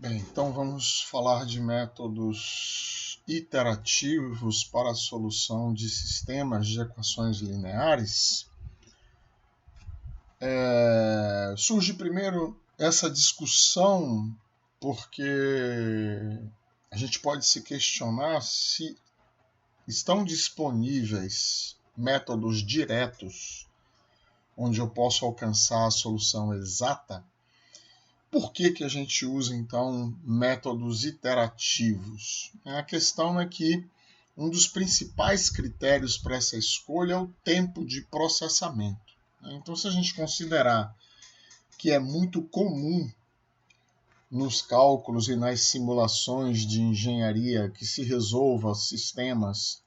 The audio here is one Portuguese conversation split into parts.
Bem, então vamos falar de métodos iterativos para a solução de sistemas de equações lineares. Surge primeiro essa discussão porque a gente pode se questionar se estão disponíveis métodos diretos onde eu posso alcançar a solução exata. Por que a gente usa, então, métodos iterativos? A questão é que um dos principais critérios para essa escolha é o tempo de processamento. Então, se a gente considerar que é muito comum nos cálculos e nas simulações de engenharia que se resolva sistemas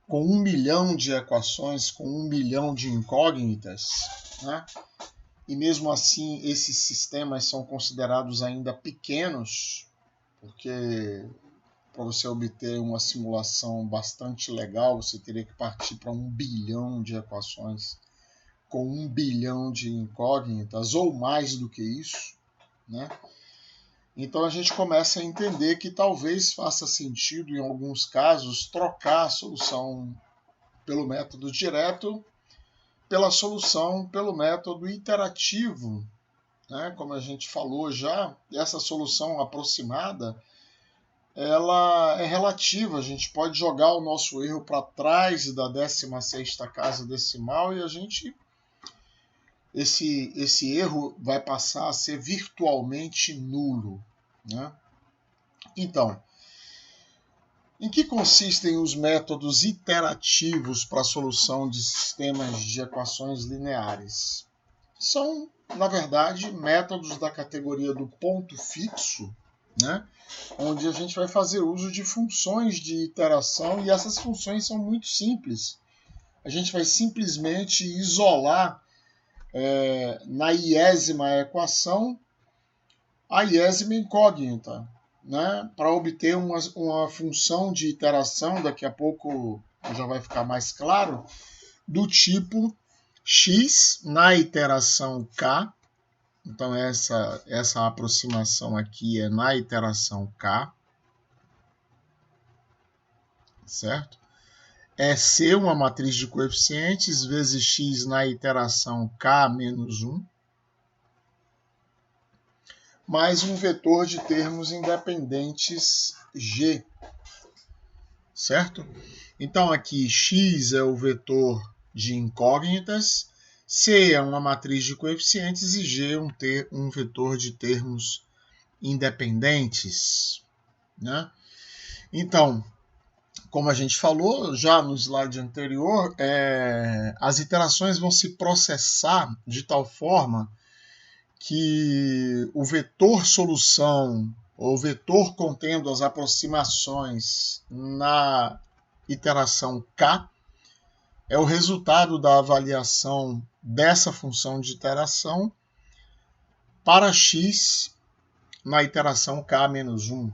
com 1 milhão de equações, com 1 milhão de incógnitas, né? E mesmo assim esses sistemas são considerados ainda pequenos, porque para você obter uma simulação bastante legal, você teria que partir para 1 bilhão de equações com 1 bilhão de incógnitas, ou mais do que isso, né? Então a gente começa a entender que talvez faça sentido, em alguns casos, trocar a solução pelo método direto pela solução pelo método iterativo, né? Como a gente falou já, essa solução aproximada ela é relativa, a gente pode jogar o nosso erro para trás da 16ª casa decimal e esse erro vai passar a ser virtualmente nulo, né? Então, em que consistem os métodos iterativos para a solução de sistemas de equações lineares? São, na verdade, métodos da categoria do ponto fixo, né? Onde a gente vai fazer uso de funções de iteração e essas funções são muito simples. A gente vai simplesmente isolar na iésima equação a iésima incógnita, né? Para obter uma função de iteração, daqui a pouco já vai ficar mais claro, do tipo x na iteração k. Então essa aproximação aqui é na iteração k, certo? É C, uma matriz de coeficientes, vezes x na iteração k menos 1, mais um vetor de termos independentes g, certo? Então aqui x é o vetor de incógnitas, C é uma matriz de coeficientes e G é um vetor de termos independentes, né? Então, como a gente falou já no slide anterior, as iterações vão se processar de tal forma que o vetor solução, ou vetor contendo as aproximações na iteração k, é o resultado da avaliação dessa função de iteração para x na iteração k-1.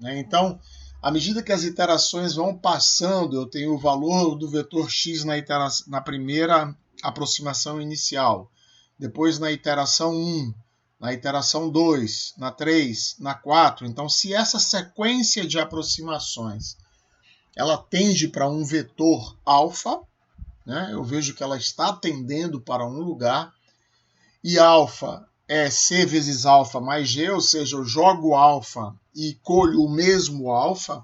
Então, à medida que as iterações vão passando, eu tenho o valor do vetor x na primeira aproximação inicial, depois na iteração 1, na iteração 2, na 3, na 4. Então, se essa sequência de aproximações ela tende para um vetor alfa, né? Eu vejo que ela está tendendo para um lugar, e alfa é C vezes alfa mais G, ou seja, eu jogo alfa e colho o mesmo alfa.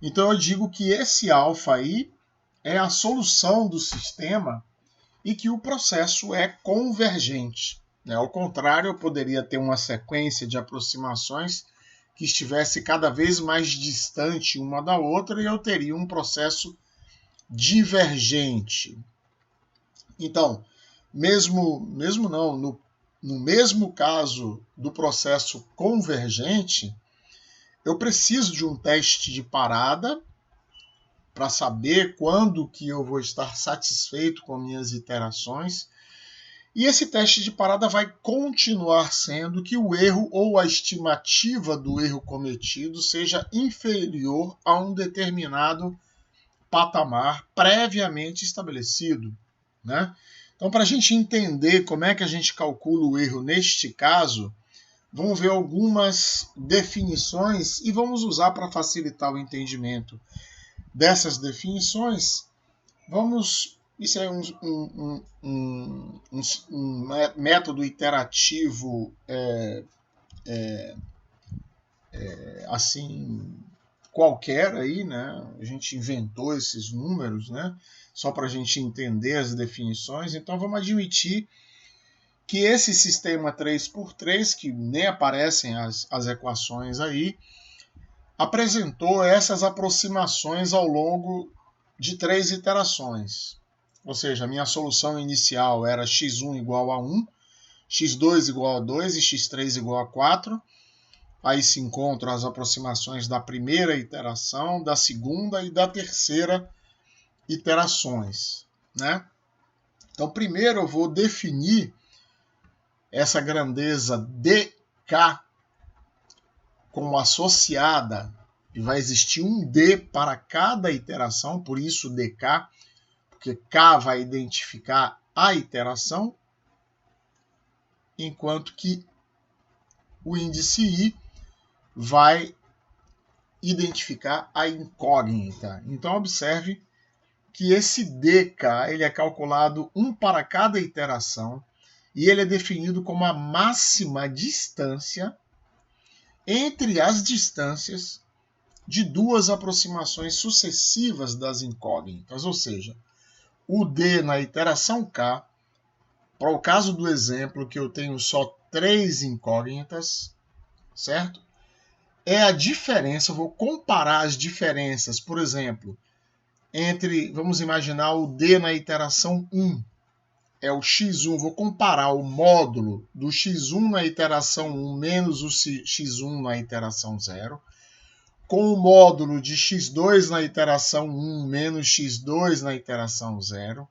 Então eu digo que esse alfa aí é a solução do sistema e que o processo é convergente. Ao contrário, eu poderia ter uma sequência de aproximações que estivesse cada vez mais distante uma da outra e eu teria um processo divergente. Então, mesmo não, no mesmo caso do processo convergente, eu preciso de um teste de parada para saber quando que eu vou estar satisfeito com minhas iterações. E esse teste de parada vai continuar sendo que o erro ou a estimativa do erro cometido seja inferior a um determinado patamar previamente estabelecido, né? Então, para a gente entender como é que a gente calcula o erro neste caso, vamos ver algumas definições e vamos usar para facilitar o entendimento dessas definições. Isso é um método iterativo assim qualquer aí, né? A gente inventou esses números, né? Só para a gente entender as definições. Então vamos admitir que esse sistema 3x3, que nem aparecem as equações aí, apresentou essas aproximações ao longo de 3 iterações. Ou seja, a minha solução inicial era x1 igual a 1, x2 igual a 2 e x3 igual a 4. Aí se encontram as aproximações da primeira iteração, da segunda e da terceira iterações, né? Então, primeiro eu vou definir essa grandeza dk como associada, e vai existir um d para cada iteração, por isso dk, porque k vai identificar a iteração, enquanto que o índice i vai identificar a incógnita. Então, observe que esse dk ele é calculado um para cada iteração e ele é definido como a máxima distância entre as distâncias de duas aproximações sucessivas das incógnitas, ou seja, o d na iteração k, para o caso do exemplo que eu tenho só 3 incógnitas, certo? É a diferença, eu vou comparar as diferenças, por exemplo, entre, vamos imaginar o d na iteração 1, é o x1, vou comparar o módulo do x1 na iteração 1 menos o x1 na iteração 0, com o módulo de x2 na iteração 1 menos x2 na iteração 0,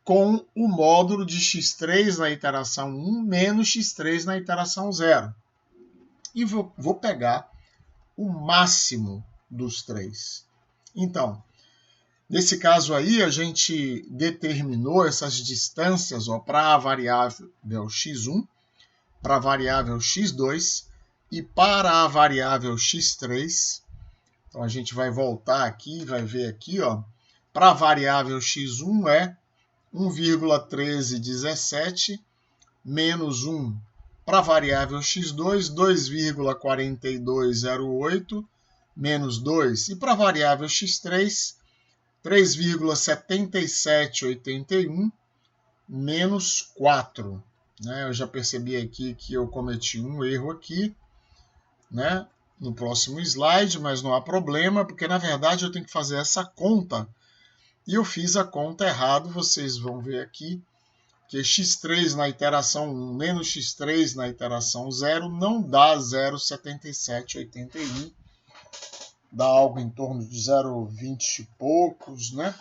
com o módulo de x3 na iteração 1 menos x3 na iteração 0. E vou pegar o máximo dos três. Então, nesse caso aí, a gente determinou essas distâncias para a variável x1, para a variável x2 e para a variável x3. Então, a gente vai voltar aqui e vai ver aqui, ó, para a variável x1 é 1,1317 menos 1. Para a variável x2, 2,4208 menos 2. E para a variável x3, 3,7781 menos 4. Né? Eu já percebi aqui que eu cometi um erro aqui, né? No próximo slide, mas não há problema, porque na verdade eu tenho que fazer essa conta. E eu fiz a conta errado, vocês vão ver aqui que x3 na iteração 1 menos x3 na iteração 0 não dá 0,7781, dá algo em torno de 0,20 e poucos, né?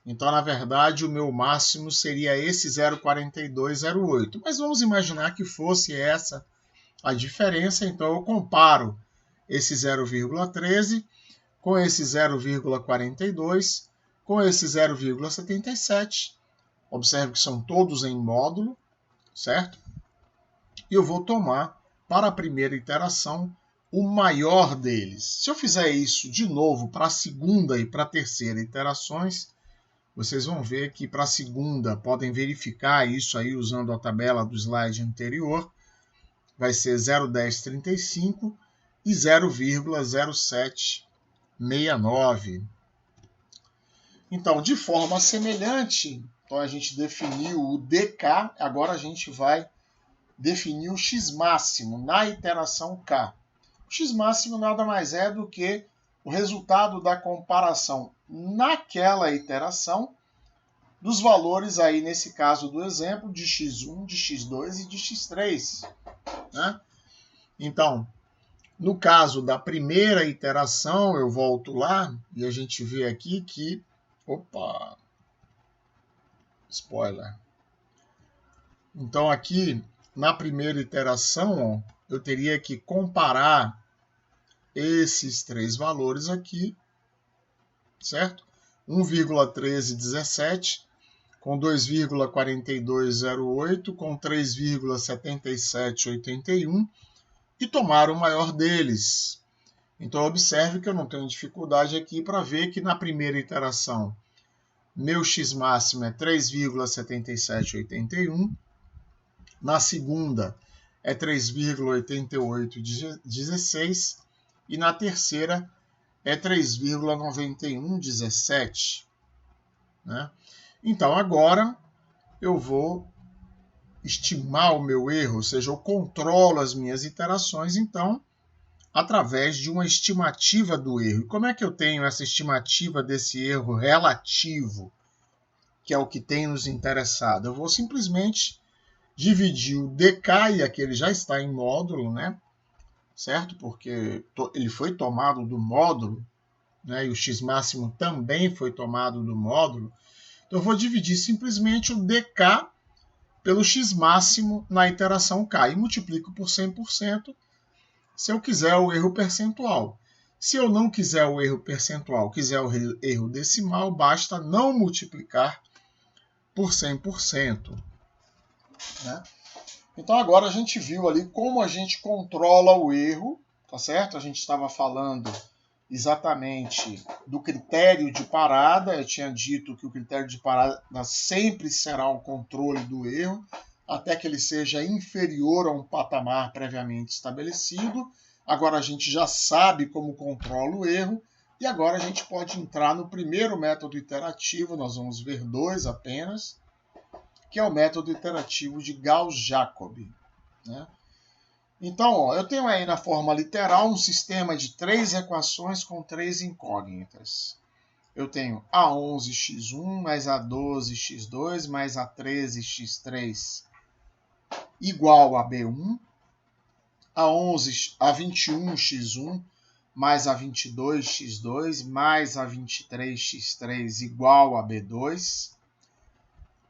Então, na verdade, o meu máximo seria esse 0,4208. Mas vamos imaginar que fosse essa a diferença, então eu comparo esse 0,13 com esse 0,42 com esse 0,77. Observe que são todos em módulo, certo? E eu vou tomar, para a primeira iteração, o maior deles. Se eu fizer isso de novo para a segunda e para a terceira iterações, vocês vão ver que para a segunda, podem verificar isso aí usando a tabela do slide anterior, vai ser 0,1035 e 0,0769. Então, de forma semelhante, então a gente definiu o dk, agora a gente vai definir o x máximo na iteração k. O x máximo nada mais é do que o resultado da comparação naquela iteração dos valores aí, nesse caso do exemplo, de x1, de x2 e de x3. Né? Então, no caso da primeira iteração, eu volto lá e a gente vê aqui que... Opa! Spoiler. Então, aqui, na primeira iteração, ó, eu teria que comparar esses três valores aqui, certo? 1,1317 com 2,4208 com 3,7781 e tomar o maior deles. Então observe que eu não tenho dificuldade aqui para ver que na primeira iteração meu x máximo é 3,7781, na segunda é 3,8816 e na terceira é 3,9117. Né? Então agora eu vou estimar o meu erro, ou seja, eu controlo as minhas iterações, então, através de uma estimativa do erro. E como é que eu tenho essa estimativa desse erro relativo, que é o que tem nos interessado? Eu vou simplesmente dividir o DK, e aqui ele já está em módulo, né? Certo? Porque ele foi tomado do módulo, né? E o x máximo também foi tomado do módulo. Então eu vou dividir simplesmente o DK pelo x máximo na iteração k e multiplico por 100% se eu quiser o erro percentual. Se eu não quiser o erro percentual, quiser o erro decimal, basta não multiplicar por 100%. Né? Então agora a gente viu ali como a gente controla o erro, tá certo? A gente estava falando exatamente do critério de parada. Eu tinha dito que o critério de parada sempre será o controle do erro, até que ele seja inferior a um patamar previamente estabelecido. Agora a gente já sabe como controla o erro, e agora a gente pode entrar no primeiro método iterativo. Nós vamos ver dois apenas, que é o método iterativo de Gauss-Jacobi. Né? Então, ó, eu tenho aí na forma literal um sistema de 3 equações com 3 incógnitas. Eu tenho A11x1 mais A12x2 mais A13x3 igual a B1, A21x1 mais A22x2 mais A23x3 igual a B2,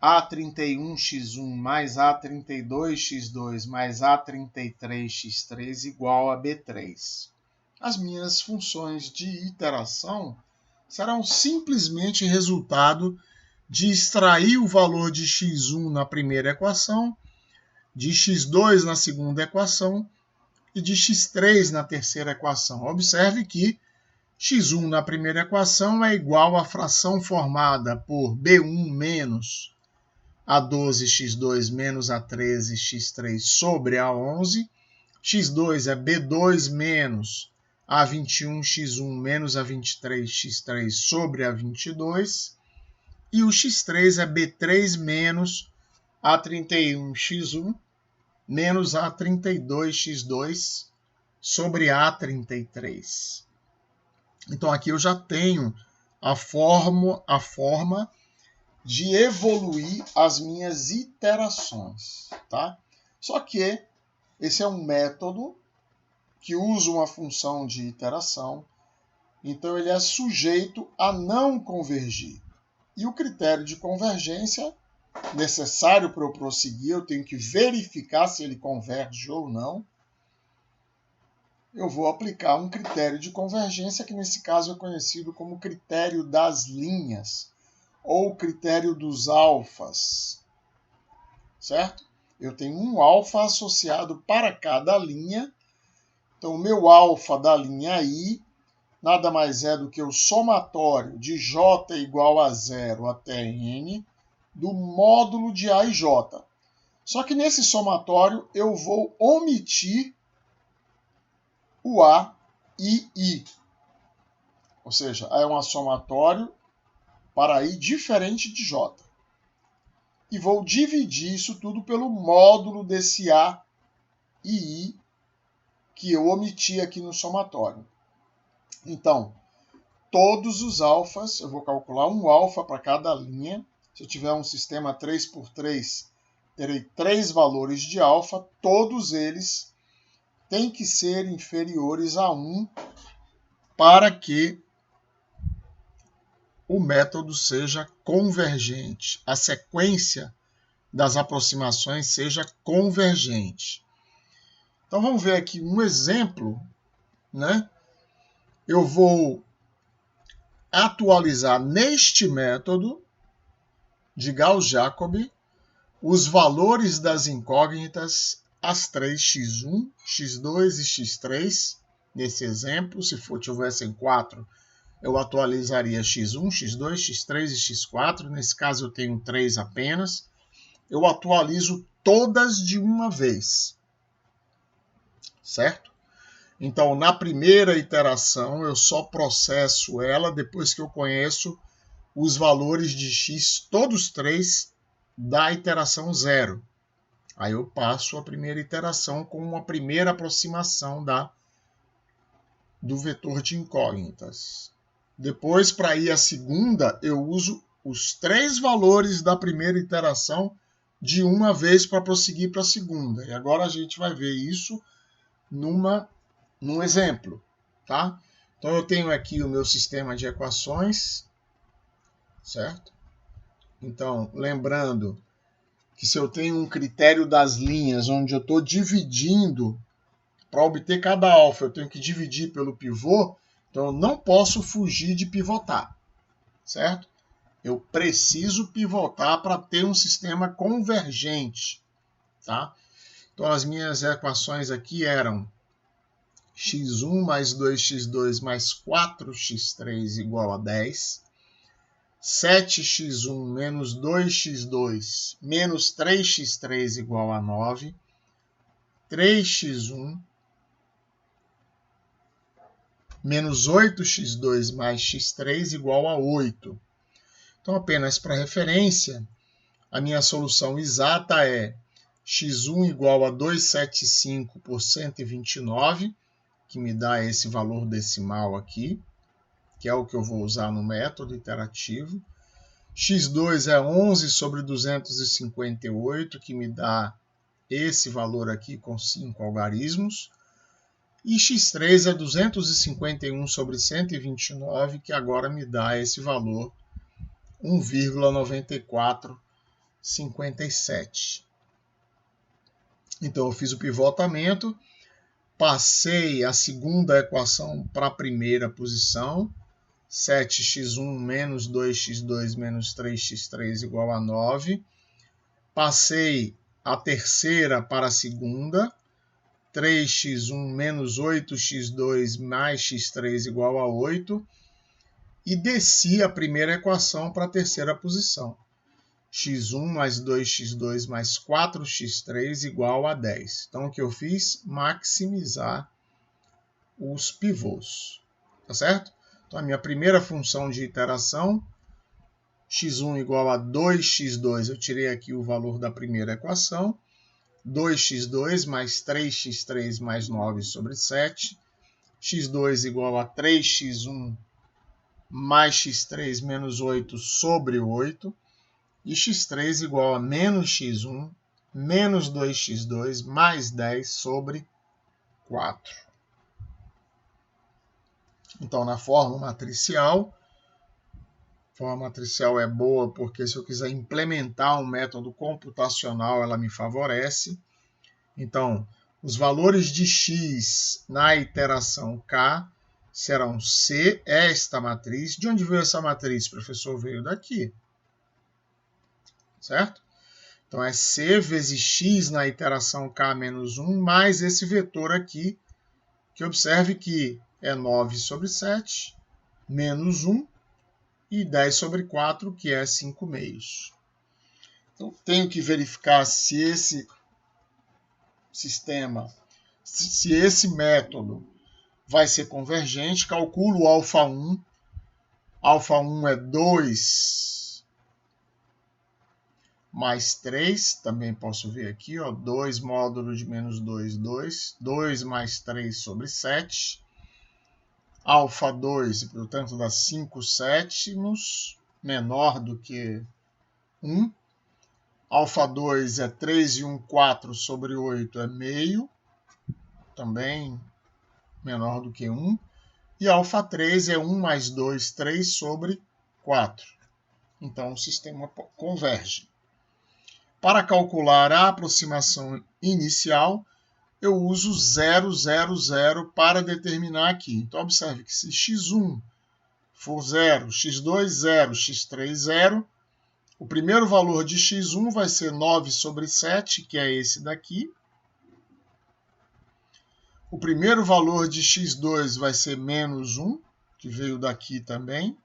A31x1 mais A32x2 mais A33x3 igual a B3. As minhas funções de iteração serão simplesmente resultado de extrair o valor de x1 na primeira equação, de x2 na segunda equação e de x3 na terceira equação. Observe que x1 na primeira equação é igual à fração formada por B1 menos A12x2 menos A13x3 sobre A11. x2 é B2 menos A21x1 menos A23x3 sobre A22. E o x3 é B3 menos A31x1 menos A32x2 sobre A33. Então aqui eu já tenho a forma de evoluir as minhas iterações, tá? Só que esse é um método que usa uma função de iteração, então ele é sujeito a não convergir. E o critério de convergência, necessário para eu prosseguir, eu tenho que verificar se ele converge ou não. Eu vou aplicar um critério de convergência, que nesse caso é conhecido como critério das linhas, ou critério dos alfas, certo? Eu tenho um alfa associado para cada linha. Então, o meu alfa da linha I nada mais é do que o somatório de J igual a 0 até N do módulo de A e J. Só que nesse somatório eu vou omitir o A e I. Ou seja, é um somatório para I diferente de J. E vou dividir isso tudo pelo módulo desse A e I que eu omiti aqui no somatório. Então, todos os alfas, eu vou calcular um alfa para cada linha. Se eu tiver um sistema 3x3, terei 3 valores de alfa. Todos eles têm que ser inferiores a 1 para que o método seja convergente, a sequência das aproximações seja convergente. Então vamos ver aqui um exemplo, né? Eu vou atualizar neste método de Gauss-Jacobi os valores das incógnitas as três x1, x2 e x3. Nesse exemplo, se tivessem 4, eu atualizaria x1, x2, x3 e x4. Nesse caso, eu tenho 3 apenas. Eu atualizo todas de uma vez, certo? Então, na primeira iteração, eu só processo ela depois que eu conheço os valores de x, todos 3, da iteração 0. Aí eu passo a primeira iteração com uma primeira aproximação do vetor de incógnitas. Depois, para ir à segunda, eu uso os 3 valores da primeira iteração de uma vez para prosseguir para a segunda. E agora a gente vai ver isso num exemplo, tá? Então eu tenho aqui o meu sistema de equações, certo? Então, lembrando que se eu tenho um critério das linhas onde eu estou dividindo, para obter cada alfa eu tenho que dividir pelo pivô, então eu não posso fugir de pivotar, certo? Eu preciso pivotar para ter um sistema convergente, tá? Então as minhas equações aqui eram x1 mais 2x2 mais 4x3 igual a 10, 7x1 menos 2x2 menos 3x3 igual a 9, 3x1 menos 8x2 mais x3 igual a 8. Então, apenas para referência, a minha solução exata é x1 igual a 275 por 129, que me dá esse valor decimal aqui, que é o que eu vou usar no método iterativo. x2 é 11 sobre 258, que me dá esse valor aqui com 5 algarismos. E x3 é 251 sobre 129, que agora me dá esse valor 1,9457. Então eu fiz o pivotamento, passei a segunda equação para a primeira posição, 7x1 menos 2x2 menos 3x3 igual a 9. Passei a terceira para a segunda, 3x1 menos 8x2 mais x3 igual a 8. E desci a primeira equação para a terceira posição, x1 mais 2x2 mais 4x3 igual a 10. Então, o que eu fiz? Maximizar os pivôs, tá certo? Então, a minha primeira função de iteração, x1 igual a 2x2, eu tirei aqui o valor da primeira equação, 2x2 mais 3x3 mais 9 sobre 7, x2 igual a 3x1 mais x3 menos 8 sobre 8, e x3 igual a menos x1 menos 2x2 mais 10 sobre 4. Então, na forma matricial é boa porque se eu quiser implementar um método computacional, ela me favorece. Então, os valores de x na iteração k serão C, esta matriz. De onde veio essa matriz, professor? Veio daqui, certo? Então, é C vezes x na iteração k menos 1, mais esse vetor aqui, que observe que é 9 sobre 7, menos 1, e 10 sobre 4, que é 5 meios. Então, tenho que verificar se esse sistema, se esse método vai ser convergente. Calculo o alfa 1. Alfa 1 é 2 mais 3. Também posso ver aqui, ó, 2 módulo de menos 2, 2. 2 mais 3 sobre 7. Alfa 2, portanto, dá 5 sétimos, menor do que 1. Alfa 2 é 3 e 1, 4 sobre 8 é meio. Também menor do que 1. E alfa 3 é 1 mais 2, 3 sobre 4. Então, o sistema converge. Para calcular a aproximação inicial, eu uso 0, 0, 0 para determinar aqui. Então, observe que se x1 for 0, x2 0, x3 0, o primeiro valor de x1 vai ser 9 sobre 7, que é esse daqui. O primeiro valor de x2 vai ser menos 1, que veio daqui também.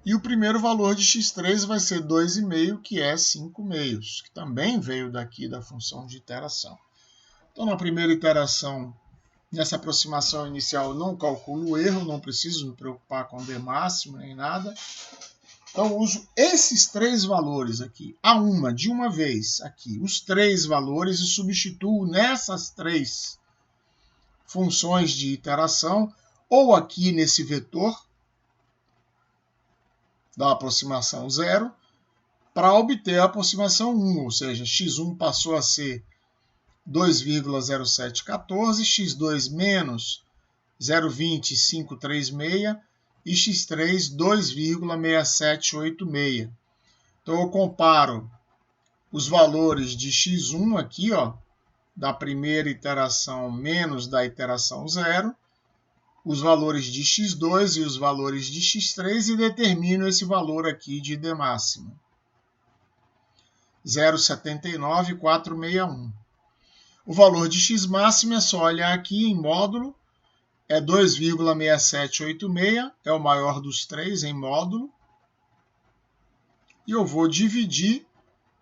E o primeiro valor de x3 vai ser 2,5, que é 5 meios, que também veio daqui da função de iteração. Então, na primeira iteração, nessa aproximação inicial, eu não calculo o erro, não preciso me preocupar com D máximo nem nada. Então, eu uso esses três valores aqui, de uma vez, aqui, os três valores, e substituo nessas três funções de iteração, ou aqui nesse vetor da aproximação 0, para obter a aproximação 1, ou seja, x1 passou a ser 2,0714, x2 menos 0,20536 e x3 2,6786. Então eu comparo os valores de x1 aqui, ó, da primeira iteração menos da iteração 0, os valores de x2 e os valores de x3 e determino esse valor aqui de D máximo. 0,79461. O valor de x máximo é só olhar aqui em módulo, é 2,6786, é o maior dos três em módulo. E eu vou dividir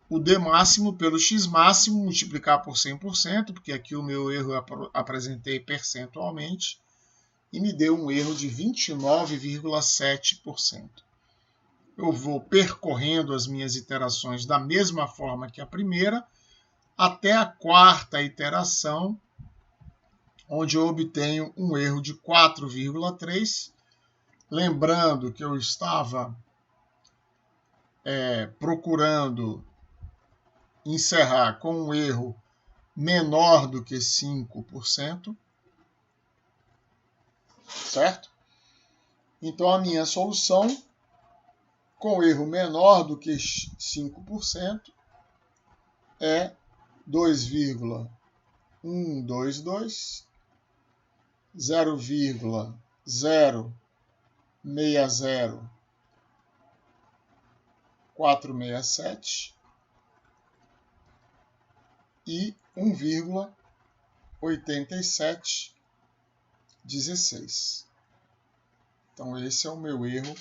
o D máximo pelo x máximo, multiplicar por 100%, porque aqui o meu erro eu apresentei percentualmente, e me deu um erro de 29,7%. Eu vou percorrendo as minhas iterações da mesma forma que a primeira, até a quarta iteração, onde eu obtenho um erro de 4,3. Lembrando que eu estava procurando encerrar com um erro menor do que 5%, certo? Então, a minha solução, com erro menor do que 5%, é 2,122, 0,060467 e 1,8716. Então, esse é o meu erro.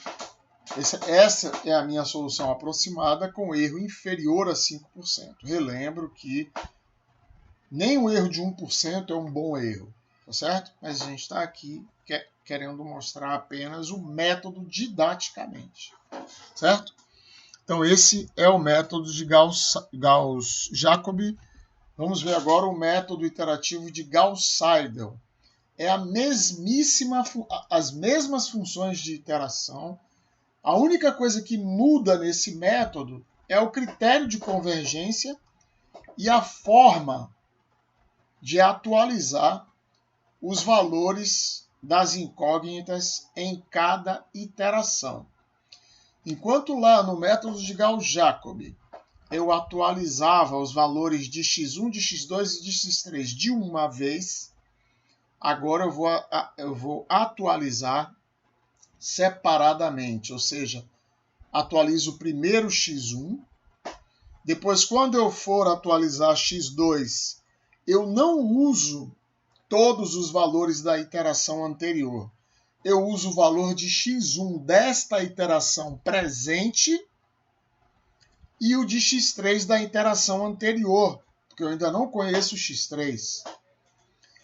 Essa é a minha solução aproximada com erro inferior a 5%. Relembro que nem o erro de 1% é um bom erro, tá certo? Mas a gente está aqui querendo mostrar apenas o método didaticamente, certo? Então, esse é o método de Gauss-Jacobi. Vamos ver agora o método iterativo de Gauss-Seidel. É as mesmas funções de iteração. A única coisa que muda nesse método é o critério de convergência e a forma de atualizar os valores das incógnitas em cada iteração. Enquanto lá no método de Gauss-Jacobi eu atualizava os valores de x1, de x2 e de x3 de uma vez, agora eu vou atualizar separadamente, ou seja, atualizo primeiro x1, depois quando eu for atualizar x2, eu não uso todos os valores da iteração anterior. Eu uso o valor de x1 desta iteração presente e o de x3 da iteração anterior, porque eu ainda não conheço o x3.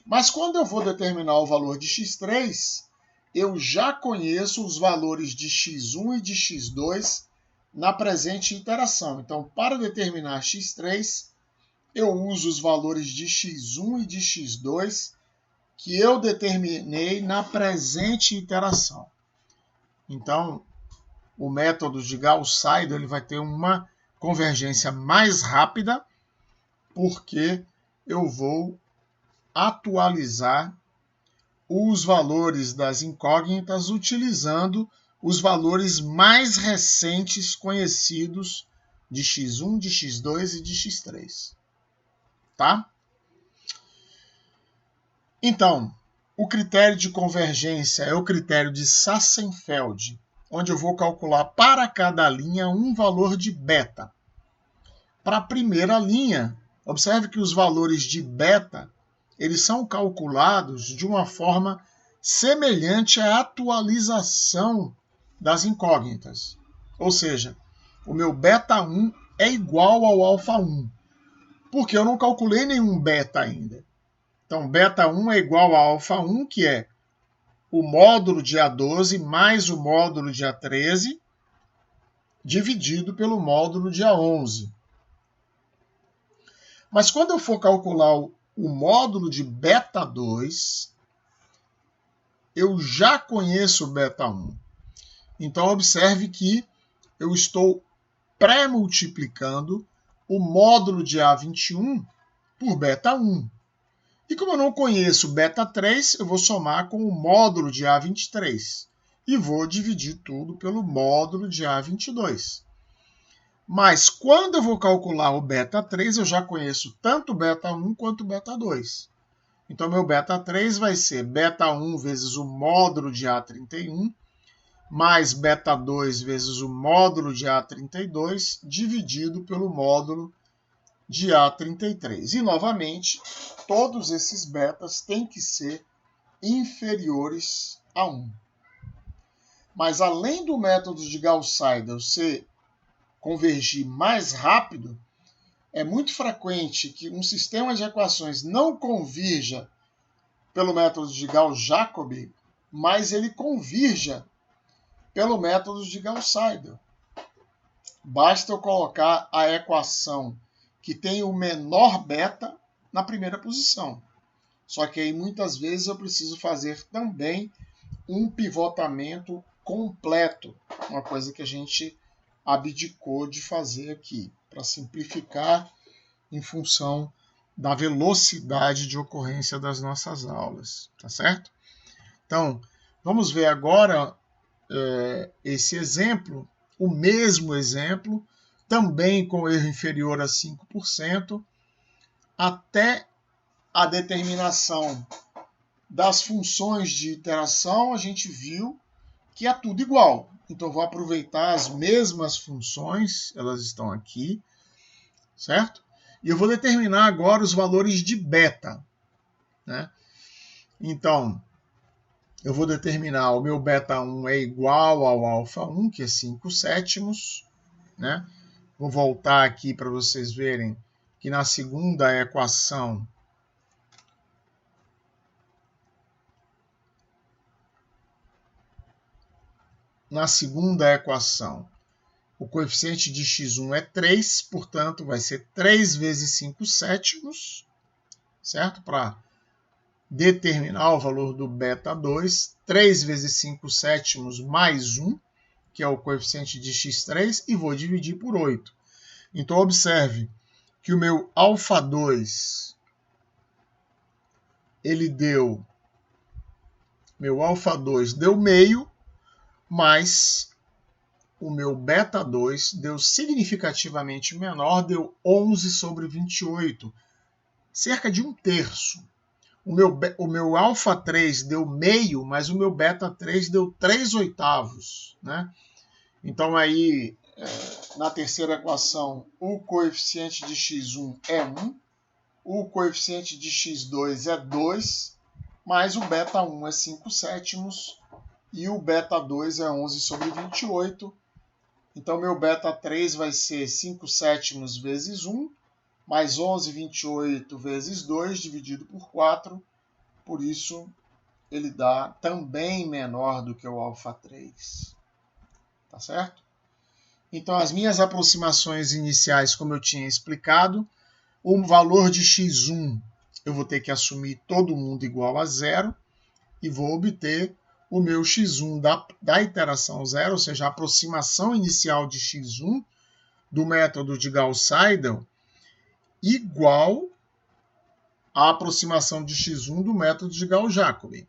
Mas quando eu vou determinar o valor de x3, eu já conheço os valores de x1 e de x2 na presente iteração. Então, para determinar x3, eu uso os valores de x1 e de x2 que eu determinei na presente iteração. Então, o método de Gauss-Seidel ele vai ter uma convergência mais rápida, porque eu vou atualizar os valores das incógnitas utilizando os valores mais recentes conhecidos de x1, de x2 e de x3. Tá? Então, o critério de convergência é o critério de Sassenfeld, onde eu vou calcular para cada linha um valor de beta. Para a primeira linha, observe que os valores de beta eles são calculados de uma forma semelhante à atualização das incógnitas. Ou seja, o meu beta 1 é igual ao alfa 1, porque eu não calculei nenhum beta ainda. Então, beta 1 é igual a alfa 1, que é o módulo de A12 mais o módulo de A13, dividido pelo módulo de A11. Mas quando eu for calcular o módulo de beta 2, eu já conheço o beta 1. Então, observe que eu estou pré-multiplicando o módulo de A21 por beta 1. E como eu não conheço beta 3, eu vou somar com o módulo de A23 e vou dividir tudo pelo módulo de A22. Mas quando eu vou calcular o beta 3, eu já conheço tanto o beta 1 quanto o beta 2. Então, meu beta 3 vai ser beta 1 vezes o módulo de A31, mais beta 2 vezes o módulo de A32, dividido pelo módulo de A33. E, novamente, todos esses betas têm que ser inferiores a 1. Mas, além do método de Gauss-Seidel ser convergir mais rápido, é muito frequente que um sistema de equações não convirja pelo método de Gauss-Jacobi, mas ele convirja pelo método de Gauss-Seidel. Basta eu colocar a equação que tem o menor beta na primeira posição. Só que aí muitas vezes eu preciso fazer também um pivotamento completo, uma coisa que a gente abdicou de fazer aqui, para simplificar em função da velocidade de ocorrência das nossas aulas, tá certo? Então, vamos ver agora esse exemplo, o mesmo exemplo, também com erro inferior a 5%, até a determinação das funções de iteração, a gente viu que é tudo igual. Então, vou aproveitar as mesmas funções, elas estão aqui, certo? E eu vou determinar agora os valores de beta, né? Então, eu vou determinar o meu beta 1 é igual ao alfa 1, que é 5/7, né? Vou voltar aqui para vocês verem que na segunda equação o coeficiente de x1 é 3, portanto, vai ser 3 vezes 5/7, certo? Para determinar o valor do beta 2, 3 vezes 5/7 mais 1, que é o coeficiente de x3, e vou dividir por 8. Então, observe que o meu alfa 2, meu alfa 2 deu meio, mas o meu beta 2 deu significativamente menor, deu 11/28, cerca de 1/3. O meu alfa 3 deu meio, mas o meu beta 3 deu 3/8, né? Então aí, na terceira equação, o coeficiente de x1 é 1, o coeficiente de x2 é 2, mas o beta 1 é 5/7 e o beta 2 é 11/28. Então, meu beta 3 vai ser 5/7 vezes 1, mais 11/28 vezes 2, dividido por 4. Por isso, ele dá também menor do que o alfa 3. Tá certo? Então, as minhas aproximações iniciais, como eu tinha explicado, o valor de x1 eu vou ter que assumir todo mundo igual a 0 e vou obter o meu x1 da iteração 0, ou seja, a aproximação inicial de x1 do método de Gauss-Seidel igual à aproximação de x1 do método de Gauss-Jacobi.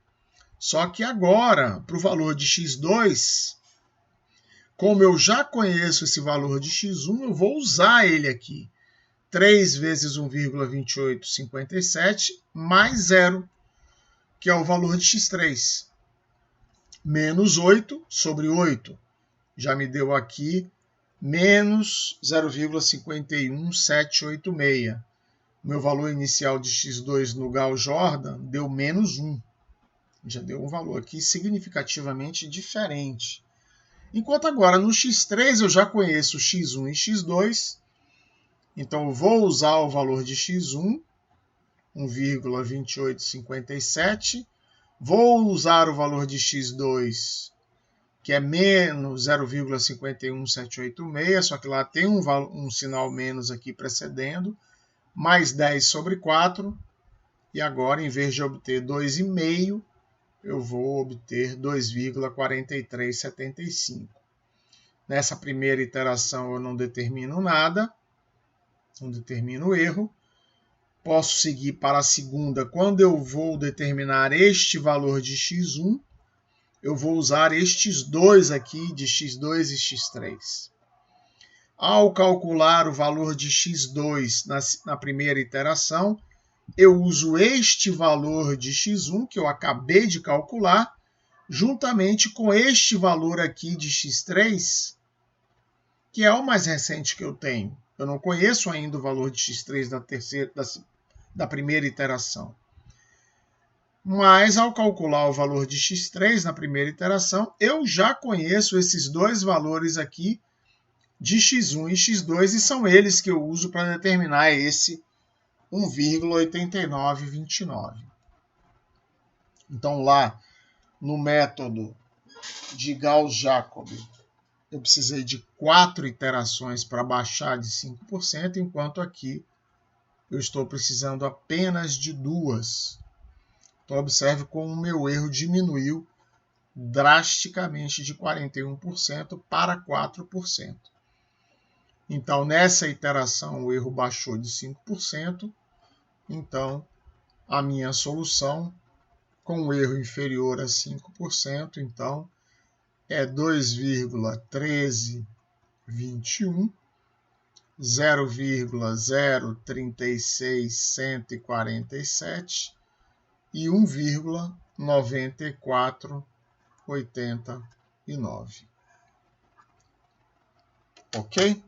Só que agora, para o valor de x2, como eu já conheço esse valor de x1, eu vou usar ele aqui. 3 vezes 1,2857 mais 0, que é o valor de x3. Menos 8/8. Já me deu aqui menos 0,51786. meu valor inicial de x2 no Gauss-Jordan deu menos 1. Já deu um valor aqui significativamente diferente. Enquanto agora no x3 eu já conheço x1 e x2, então eu vou usar o valor de x1, 1,2857, vou usar o valor de x2, que é menos 0,51786, só que lá tem um sinal menos aqui precedendo, mais 10 sobre 4, e agora, em vez de obter 2,5, eu vou obter 2,4375. Nessa primeira iteração eu não determino nada, não determino erro. Posso seguir para a segunda. Quando eu vou determinar este valor de x1, eu vou usar estes dois aqui de x2 e x3. Ao calcular o valor de x2 na primeira iteração, eu uso este valor de x1, que eu acabei de calcular, juntamente com este valor aqui de x3, que é o mais recente que eu tenho. Eu não conheço ainda o valor de x3 da primeira iteração. Mas, ao calcular o valor de x3 na primeira iteração, eu já conheço esses dois valores aqui de x1 e x2, e são eles que eu uso para determinar esse 1,8929. Então, lá no método de Gauss-Jacob, eu precisei de 4 iterações para baixar de 5%, enquanto aqui eu estou precisando apenas de 2. Então, observe como o meu erro diminuiu drasticamente de 41% para 4%. Então, nessa iteração, o erro baixou de 5%. Então, a minha solução, com o erro inferior a 5%, então, é 2,1321, 0,036147 e 1,9489. Ok?